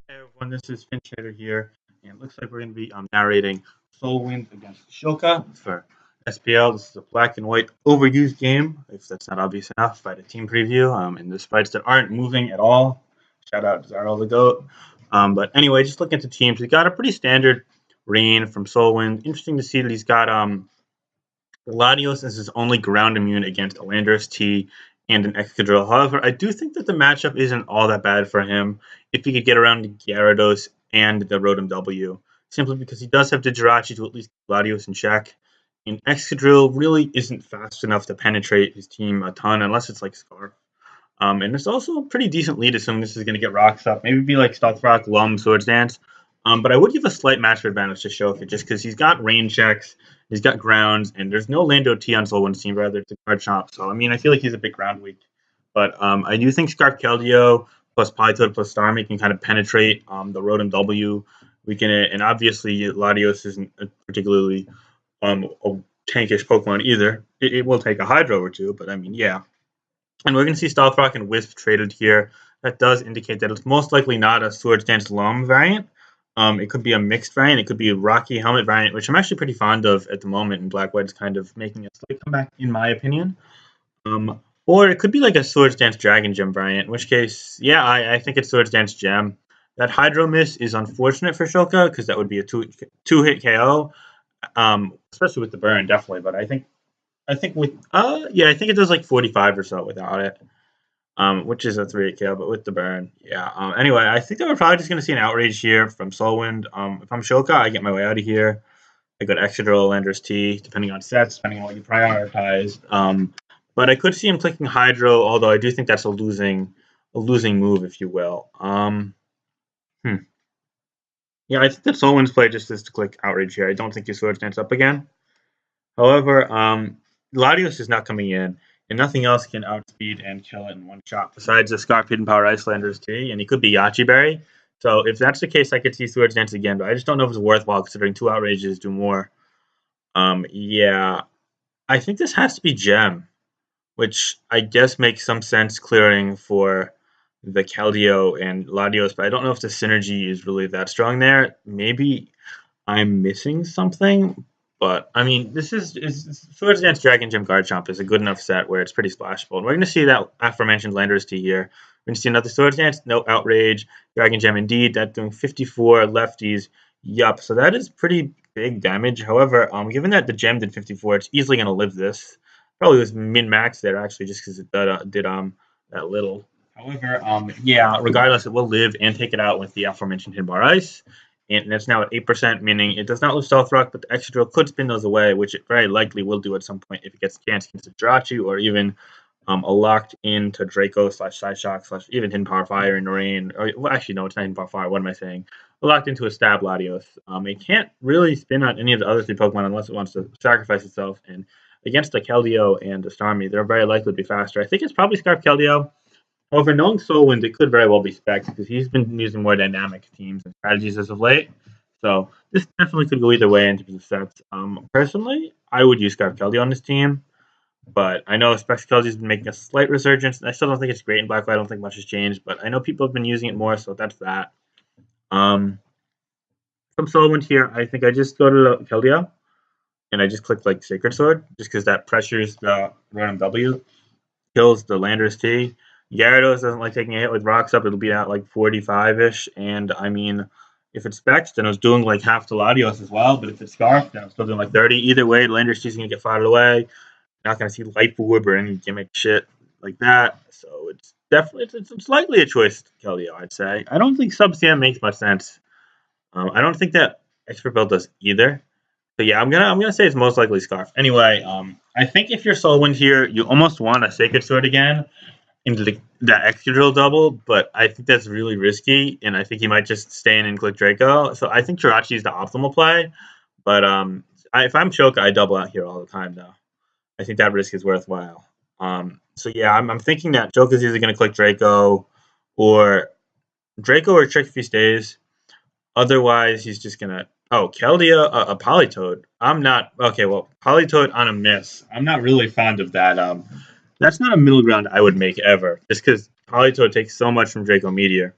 Hey everyone, this is Finchater here, and it looks like we're going to be narrating Soulwind against Shoka for SPL. This is a black and white overused game, if that's not obvious enough, by the team preview. And there's fights that aren't moving at all. Shout out to Zarl the GOAT. But anyway, just looking at the teams, we got a pretty standard Rain from Soulwind. Interesting to see that he's got Latios is his only ground immune against a Landorus T and an Excadrill. However, I do think that the matchup isn't all that bad for him if he could get around the Gyarados and the Rotom W, simply because he does have the Jirachi to at least keep Latios in check. And Excadrill really isn't fast enough to penetrate his team a ton unless it's like Scarf. And it's also a pretty decent lead, assuming this is going to get rocks up. Maybe be like Stealth Rock, Lum, Swords Dance. But I would give a slight matchup advantage to Shoka just because he's got rain checks, he's got grounds, and there's no Lando T on Soulwind's team, rather it's a card chomp. So, I mean, I feel like he's a bit ground weak. But I do think Scarf Keldeo plus Politoed plus Starmie can kind of penetrate the Rotom W. And obviously Latios isn't a particularly a tankish Pokemon either. It will take a Hydro or two, but I mean, yeah. And we're going to see Stealth Rock and Wisp traded here. That does indicate that it's most likely not a Swords Dance Lum variant. It could be a mixed variant. It could be a Rocky Helmet variant, which I'm actually pretty fond of at the moment, and Black White's kind of making a slight comeback, in my opinion. Or it could be like a Swords Dance Dragon Gem variant, in which case, yeah, I think it's Swords Dance Gem. That Hydro Miss is unfortunate for Shoka, because that would be a two-hit KO, especially with the burn, definitely. But I think with I think it does like 45 or so without it, which is a 3-hit KO, but with the burn, yeah. Anyway, I think that we're probably just gonna see an outrage here from Soulwind. If I'm Shoka, I get my way out of here. I go to Excadrill, Landorus T, depending on sets, depending on what you prioritize. But I could see him clicking Hydro, although I do think that's a losing move, if you will. Yeah, I think that Soulwind's play just is to click Outrage here. I don't think he Swords Dance up again. However, Latios is not coming in, and nothing else can outspeed and kill it in one shot besides the Scarf Hidden Power Icelander's T, and he could be Yachi Berry. So if that's the case, I could see Swords Dance again, but I just don't know if it's worthwhile considering 2 Outrages do more. Yeah, I think this has to be Gem, which I guess makes some sense clearing for the Keldeo and Latios, but I don't know if the synergy is really that strong there. Maybe I'm missing something, but I mean, this is Swords Dance Dragon Gem Garchomp is a good enough set where it's pretty splashable. And we're going to see that aforementioned Landorus T here. We're going to see another Swords Dance, no Outrage, Dragon Gem indeed. That's doing 54 lefties. Yup, so that is pretty big damage. However, given that the gem did 54, it's easily going to live this. Probably was min-max there, actually, just because it did that little. However, yeah, regardless, it will live and take it out with the aforementioned Hidden Bar Ice. And that's now at 8%, meaning it does not lose Stealth Rock, but the Excadrill could spin those away, which it very likely will do at some point if it gets a chance against a Jirachi or even a locked into Draco / Psyshock / even Hidden Power Fire in the rain. Or, well, actually, no, it's not Hidden Power Fire. What am I saying? Locked into a Stab Latios. It can't really spin on any of the other 3 Pokemon unless it wants to sacrifice itself. And against the Keldeo and the Starmie, they're very likely to be faster. I think it's probably Scarf Keldeo. However, knowing Soulwind, it could very well be Specs because he's been using more dynamic teams and strategies as of late. So this definitely could go either way in terms of sets. Personally, I would use Scarf Keldeo on this team, but I know Specs Keldeo has been making a slight resurgence. I still don't think it's great in Black White. I don't think much has changed, but I know people have been using it more, so that's that. From Soulwind here, I think I just go to Keldeo, and I just click like Sacred Sword, just because that pressures the Rotom W, kills the Landorus T. Gyarados doesn't like taking a hit with rocks up. It'll be at like 45-ish. And I mean, if it's Specs, then I was doing like half to Latios as well. But if it's Scarf, then I'm still doing like 30. Either way, Landorus T's going to get fired away. Not going to see Life Orb or any gimmick shit like that. So it's definitely, it's likely a choice, Keldeo, I'd say. I don't think Sub-CM makes much sense. I don't think that Expert Build does either. But yeah, I'm gonna say it's most likely Scarf. Anyway, I think if you're Soulwind here, you almost want a Sacred Sword again into the Excadrill double, but I think that's really risky, and I think he might just stay in and click Draco. So I think Jirachi is the optimal play, but if I'm Shoka, I double out here all the time, though. I think that risk is worthwhile. So yeah, I'm thinking that Shoka's either going to click Draco or Trick if he stays. Otherwise, he's just going to... Oh, Keldeo, a Politoed. I'm not... Okay, well, Politoed on a miss. I'm not really fond of that. That's not a middle ground I would make ever, just because Politoed takes so much from Draco Meteor.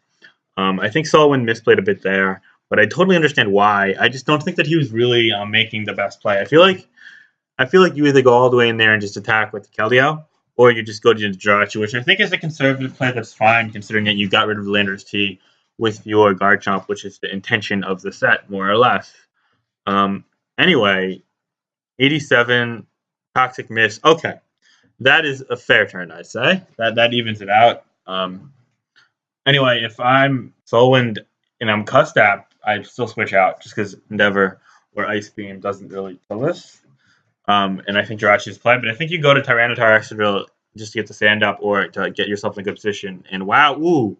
I think Soulwind misplayed a bit there, but I totally understand why. I just don't think that he was really making the best play. I feel like you either go all the way in there and just attack with the Keldeo, or you just go to Jirachi, which I think is a conservative play that's fine, considering that you got rid of Lander's T with your Garchomp, which is the intention of the set, more or less. Um, anyway, 87, Toxic Miss. Okay, that is a fair turn, I'd say. That evens it out. Anyway, if I'm Solwind and I'm Custap, I'd still switch out just because Endeavor or Ice Beam doesn't really kill this. And I think Jirachi's play, but I think you go to Tyranitar Excadrill just to get the stand up or to get yourself in a good position. And wow, ooh,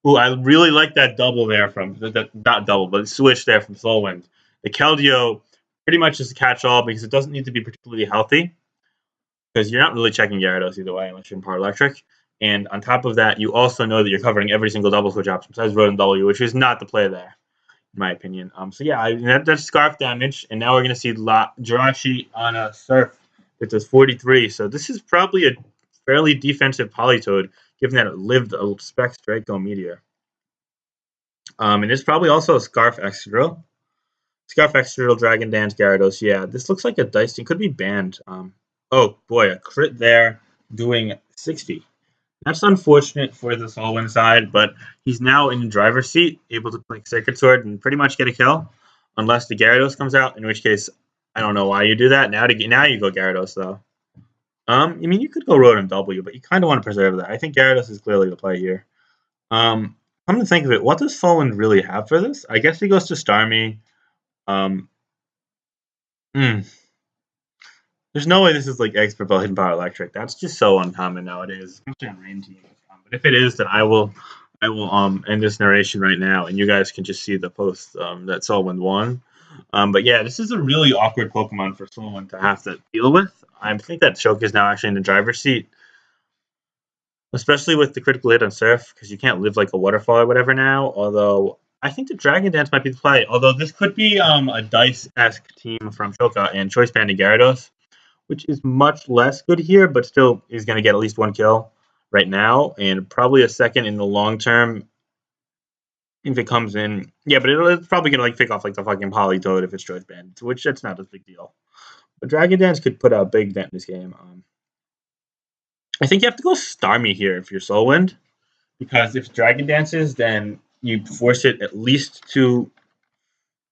I really like that double there from not double, but switch there from Soulwind. The Keldeo pretty much is a catch-all because it doesn't need to be particularly healthy because you're not really checking Gyarados either way unless you're in Power Electric. And on top of that, you also know that you're covering every single double switch option besides Rotom W, which is not the play there, in my opinion. So yeah, that's Scarf damage, and now we're gonna see Jirachi on a Surf that does 43. So this is probably a fairly defensive Politoed, given that it lived a Specs Draco Meteor. And it's probably also a Scarf Excadrill. Scarf Excadrill, Dragon Dance, Gyarados. Yeah, this looks like a Dice Team. Could be banned. Oh boy, a crit there doing 60. That's unfortunate for the Soulwind side, but he's now in the driver's seat, able to click Sacred Sword and pretty much get a kill, unless the Gyarados comes out, in which case I don't know why you do that. Now you go Gyarados though. I mean you could go Rotom W, but you kind of want to preserve that. I think Gyarados is clearly the play here. Come to think of it, what does Soulwind really have for this? I guess he goes to Starmie. There's no way this is like expert hidden Power Electric. That's just so uncommon nowadays, especially on rain teams. But if it is, then I will end this narration right now, and you guys can just see the post that Soulwind won. But yeah, this is a really awkward Pokemon for Soulwind to have to deal with. I think that Shoka is now actually in the driver's seat, especially with the critical hit on Surf, because you can't live like a waterfall or whatever now. Although I think the Dragon Dance might be the play. Although this could be a Dice-esque team from Shoka and Choice Banding Gyarados, which is much less good here, but still is going to get at least one kill right now, and probably a second in the long term if it comes in. Yeah, but it's probably going to like pick off like the fucking Politoed if it's Choice Band, which that's not a big deal. But Dragon Dance could put a big dent in this game. I think you have to go Starmie here if you're Soulwind, because if Dragon Dances, then you force it at least to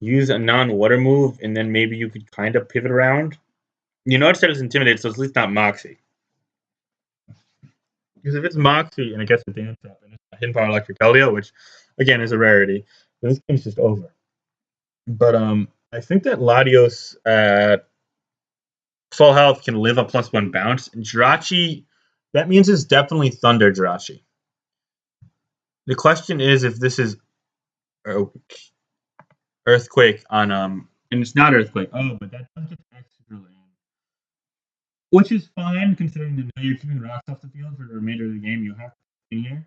use a non-water move, and then maybe you could kind of pivot around. You notice that it's Intimidate, so it's at least not Moxie. Because if it's Moxie and it gets the dance up and it's a Hidden Power Electric Keldeo, which again is a rarity, then this game's just over. But I think that Latios at full health can live a +1 bounce. And Jirachi, that means it's definitely Thunder Jirachi. The question is if this is Earthquake on and it's not Earthquake. Oh, but that does get extra land. Which is fine considering that now you're keeping rocks off the field for the remainder of the game. You have to stay in here.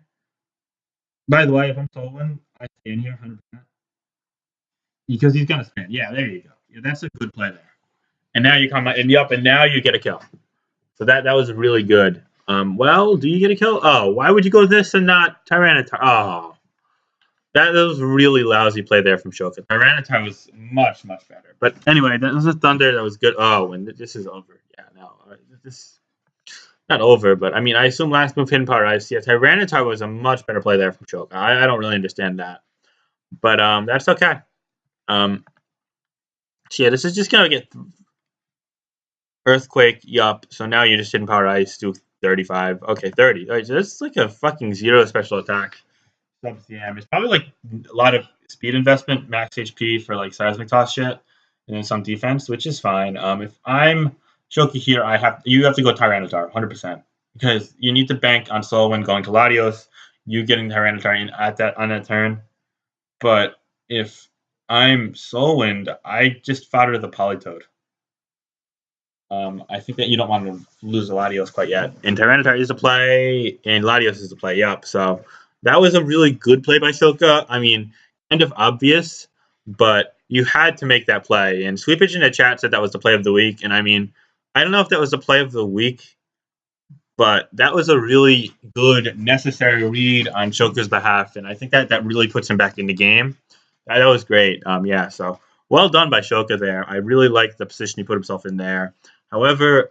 By the way, if I'm Soulwind, I stay in here 100%. Because he's gonna spin. Yeah, there you go. Yeah, that's a good play there. And now you come and and now you get a kill. So that was really good. Well, do you get a kill? Oh, why would you go this and not Tyranitar? Oh. That was a really lousy play there from Shoka. Tyranitar was much, much better. But anyway, that was a Thunder. That was good. Oh, and this is over. Yeah, no. This not over, but I mean, I assume last move Hidden Power Ice. Yeah, Tyranitar was a much better play there from Shoka. I don't really understand that. But that's okay. So yeah, this is just going to get Earthquake, yup. So now you just Hidden Power Ice, do 35. Okay, 30. All right, so that's like a fucking 0 special attack. CM. It's probably like a lot of speed investment, max HP for like seismic toss shit, and then some defense, which is fine. If I'm Shoki here, you have to go Tyranitar 100% because you need to bank on Soulwind going to Latios, you getting Tyranitar in on that turn. But if I'm Soulwind, I just fodder the Politoed. I think that you don't want to lose the Latios quite yet. And Tyranitar is a play, and Latios is a play. Yup. So that was a really good play by Shoka. I mean, kind of obvious, but you had to make that play. And Sweepage in the chat said that was the play of the week. And I mean, I don't know if that was the play of the week But that was a really good, necessary read on Shoka's behalf, and I think that really puts him back in the game. That was great. Yeah, so well done by Shoka there. I really like the position he put himself in there. However,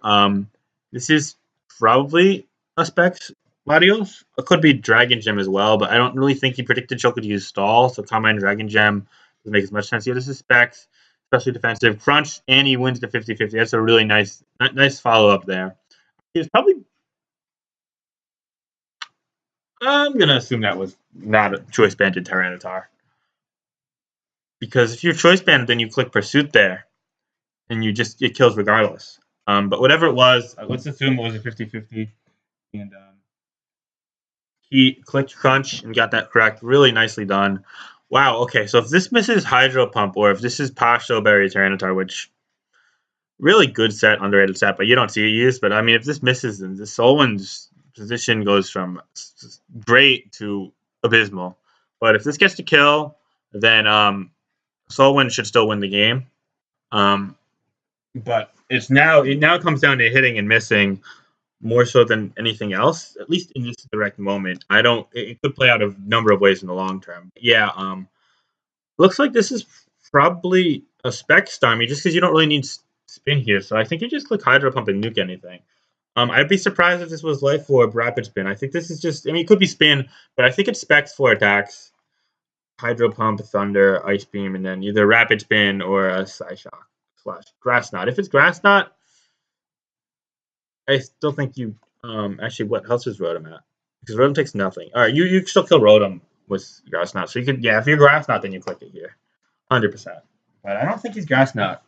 this is probably a Specs Latios. It could be Dragon Gem as well, but I don't really think he predicted Shoka to use Stall, so Combine Dragon Gem doesn't make as much sense here. This is Specs, especially defensive. Crunch, and he wins the 50-50. That's a really nice follow-up there. He was probably... I'm going to assume that was not a choice-banded Tyranitar. Because if you're choice-banded, then you click Pursuit there, and it kills regardless. But whatever it was, let's assume it was a 50-50. And he clicked Crunch and got that correct. Really nicely done. Wow, okay, so if this misses Hydro Pump, or if this is Pasho Berry Tyranitar, which really good set, underrated set, but you don't see it used. But I mean, if this misses, then the Soulwind's position goes from great to abysmal. But if this gets to kill, then Soulwind should still win the game. But it now comes down to hitting and missing more so than anything else, at least in this direct moment. It could play out a number of ways in the long term. Yeah, looks like this is probably a Spec Starmie just because you don't really need spin here. So I think you just click Hydro Pump and nuke anything. I'd be surprised if this was Life Orb, Rapid Spin. I think this is just, I mean, it could be Spin, but I think it's Specs for attacks. Hydro Pump, Thunder, Ice Beam, and then either Rapid Spin or a Psyshock / Grass Knot. If it's Grass Knot, I still think you actually, what else is Rotom at? Because Rotom takes nothing. All right, you can still kill Rotom with Grass Knot. So you could, yeah, if you're Grass Knot, then you click it here, 100%. But I don't think he's Grass Knot.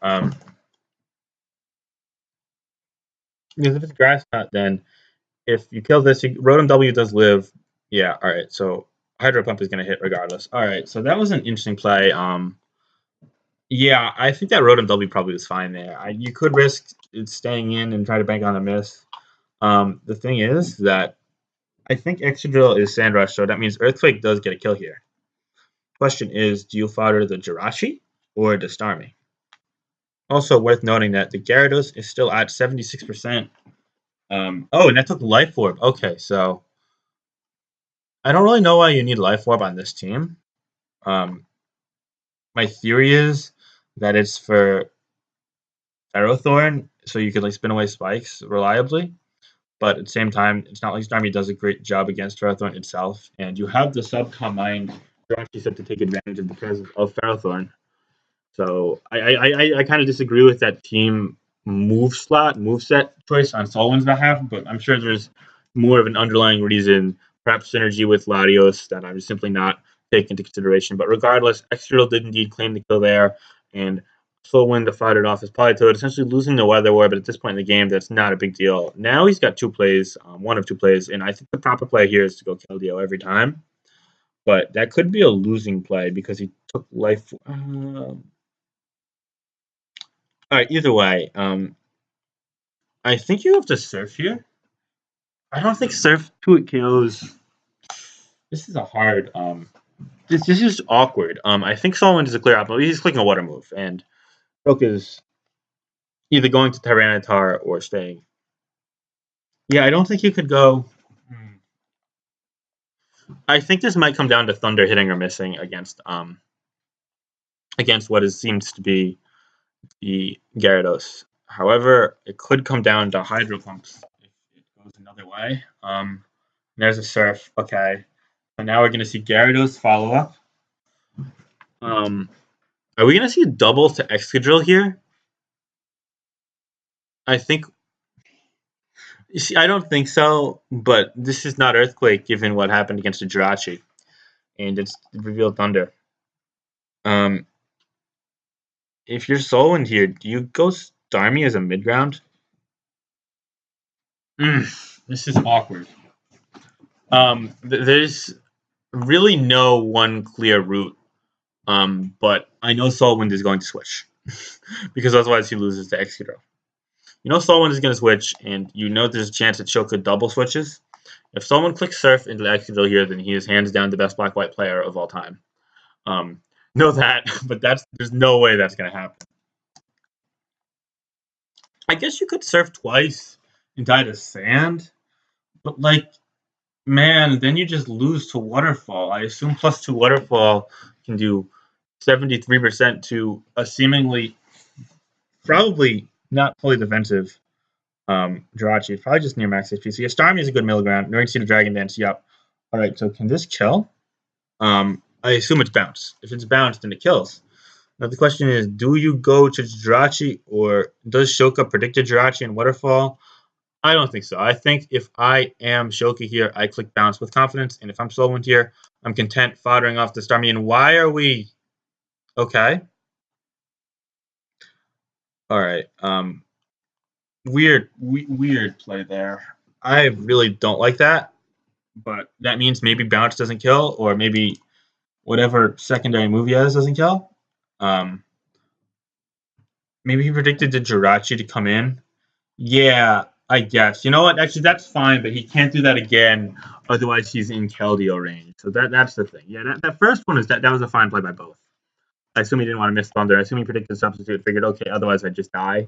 Because if it's Grass Knot, then if you kill this, Rotom W does live. Yeah, all right. So Hydro Pump is going to hit regardless. All right, so that was an interesting play. Yeah, I think that Rotom W probably was fine there. You could risk it staying in and try to bank on a miss. The thing is that I think Excadrill is Sand Rush, so that means Earthquake does get a kill here. Question is, do you fodder the Jirachi or the Starmie? Also worth noting that the Gyarados is still at 76%. Oh, and that took Life Orb. Okay, so I don't really know why you need Life Orb on this team. My theory is that it's for Ferrothorn, so you could like spin away spikes reliably. But at the same time, it's not like Starmie does a great job against Ferrothorn itself, and you have the subcombined Jirachi set to take advantage of the presence of Ferrothorn. So I kind of disagree with that team moveset choice on Soulwind's behalf, but I'm sure there's more of an underlying reason, perhaps synergy with Latios, that I'm simply not taking into consideration. But regardless, Excadrill did indeed claim the kill there, and Soulwind to fight it off as Politoed, essentially losing the Weather War, but at this point in the game, that's not a big deal. Now he's got two plays, one of two plays, and I think the proper play here is to go Keldeo every time. But that could be a losing play because he took life. All right, either way, I think you have to Surf here. I don't think Surf 2 KOs. This is a hard. This is awkward. I think Soulwind is a clear option. He's clicking a Water move, and Shoka is either going to Tyranitar or staying. Yeah, I don't think you could go. I think this might come down to Thunder hitting or missing against what seems to be the Gyarados. However, it could come down to Hydro Pumps if it goes another way. There's a Surf. Okay. So now we're going to see Gyarados follow up. Are we going to see a double to Excadrill here? I think. See, I don't think so, but this is not Earthquake given what happened against the Jirachi. And it's revealed Thunder. If you're Soulwind here, do you go Starmie as a mid-ground? This is awkward. There's really no one clear route, but I know Soulwind is going to switch because otherwise he loses to Excadrill. You know Soulwind is going to switch, and you know there's a chance that Shoka double switches. If someone clicks Surf into Excadrill here, then he is hands down the best Black-White player of all time. Know that, but there's no way that's going to happen. I guess you could Surf twice and die to Sand. But like, man, then you just lose to Waterfall. I assume +2 Waterfall can do 73% to a seemingly probably not fully defensive Jirachi. Probably just near max HP. So yeah, Starmie is a good middle ground. Knowing see the Dragon Dance, yep. Alright, so can this kill? I assume it's bounce. If it's bounce, then it kills. Now the question is, do you go to Jirachi or does Shoka predict a Jirachi in Waterfall? I don't think so. I think if I am Shoka here, I click bounce with confidence, and if I'm Soulwind here, I'm content foddering off the Starmie. And why are we okay? Alright. Weird play there. I really don't like that. But that means maybe bounce doesn't kill, or maybe whatever secondary move he has doesn't kill. Maybe he predicted the Jirachi to come in. Yeah, I guess. You know what? Actually, that's fine, but he can't do that again. Otherwise, he's in Keldeo range. So that's the thing. Yeah, that first one is that was a fine play by both. I assume he didn't want to miss Thunder. I assume he predicted substitute. Figured, okay, otherwise I'd just die.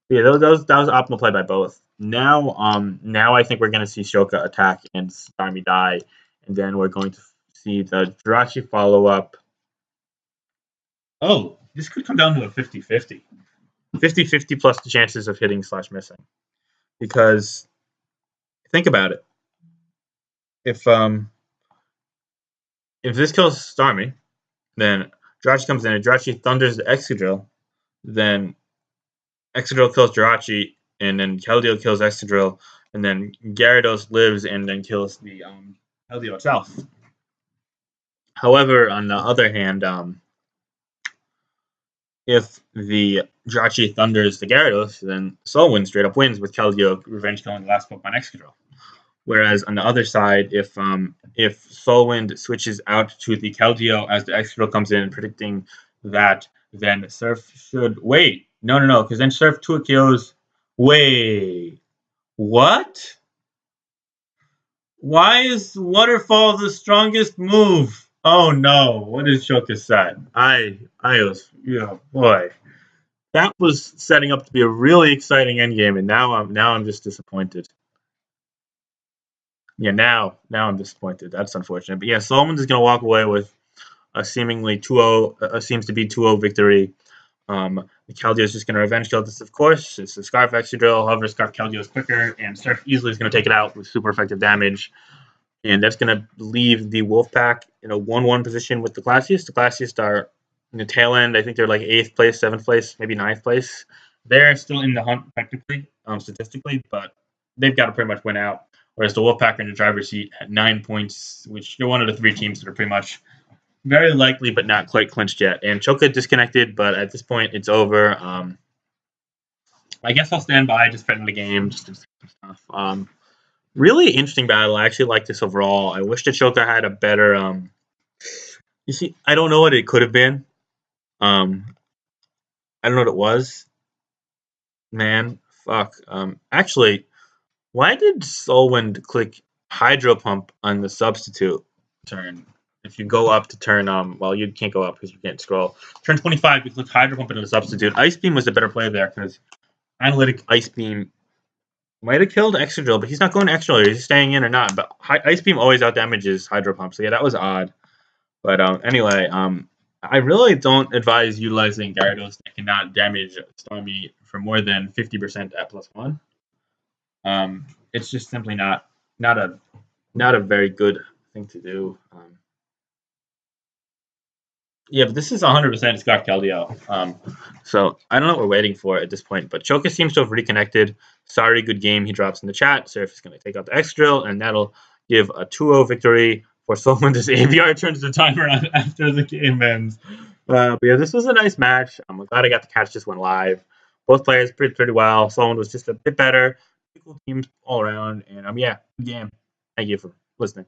Yeah, that was optimal play by both. Now I think we're gonna see Shoka attack and Starmie die, and then we're going to see the Jirachi follow up. Oh, this could come down to a 50-50. 50-50 plus the chances of hitting / missing. Because think about it. If this kills Starmie, then Jirachi comes in and Jirachi thunders the Excadrill, then Excadrill kills Jirachi, and then Keldeo kills Excadrill, and then Gyarados lives and then kills the Keldeo itself. However, on the other hand, if the Jirachi thunders the Gyarados, then Soulwind straight up wins with Keldeo revenge killing the last Pokemon Excadrill. Whereas on the other side, if Soulwind switches out to the Keldeo as the Excadrill comes in, predicting that, then Surf should wait. No, because then Surf 2 KOs. Wait, what? Why is Waterfall the strongest move? Oh no, what is Shoka said? I was, boy. That was setting up to be a really exciting endgame, and now I'm just disappointed. Yeah, now I'm disappointed. That's unfortunate. But yeah, Solomon is going to walk away with a seemingly 2-0, seems to be 2-0 victory. Keldeo is just going to revenge kill this, of course. It's a Scarf Excadrill. However, Scarf Keldeo is quicker, and Surf easily is going to take it out with super effective damage. And that's going to leave the Wolfpack in a 1-1 position with the Classiest. The Classiest are in the tail end. I think they're like 8th place, 7th place, maybe 9th place. They're still in the hunt technically, statistically, but they've got to pretty much win out. Whereas the Wolfpack are in the driver's seat at 9 points, which they're one of the 3 teams that are pretty much very likely but not quite clinched yet. And Shoka disconnected, but at this point it's over. I guess I'll stand by just for the game, just to some stuff. Really interesting battle. I actually like this overall. I wish that Shoka had a better. You see, I don't know what it could have been. I don't know what it was. Man, fuck. Actually, why did Soulwind click Hydro Pump on the substitute turn? If you go up to turn, well, you can't go up because you can't scroll. Turn 25, you click Hydro Pump into the substitute. Ice Beam was the better play there because Analytic Ice Beam might have killed Excadrill, but he's not going to Excadrill. He's staying in or not. But Ice Beam always outdamages Hydro Pump. So yeah, that was odd. But anyway, I really don't advise utilizing Gyarados that cannot damage Starmie for more than 50% at +1. It's just simply not a very good thing to do. Yeah, but this is 100% Scarf Keldeo. So I don't know what we're waiting for at this point. But Shoka seems to have reconnected. Sorry, good game. He drops in the chat. Surf is going to take out the Excadrill, and that'll give a 2-0 victory for Soulwind as AVR turns the timer on after the game ends. But yeah, this was a nice match. I'm glad I got to catch this one live. Both players played pretty well. Soulwind was just a bit better. Cool teams all around. And yeah, good game. Thank you for listening.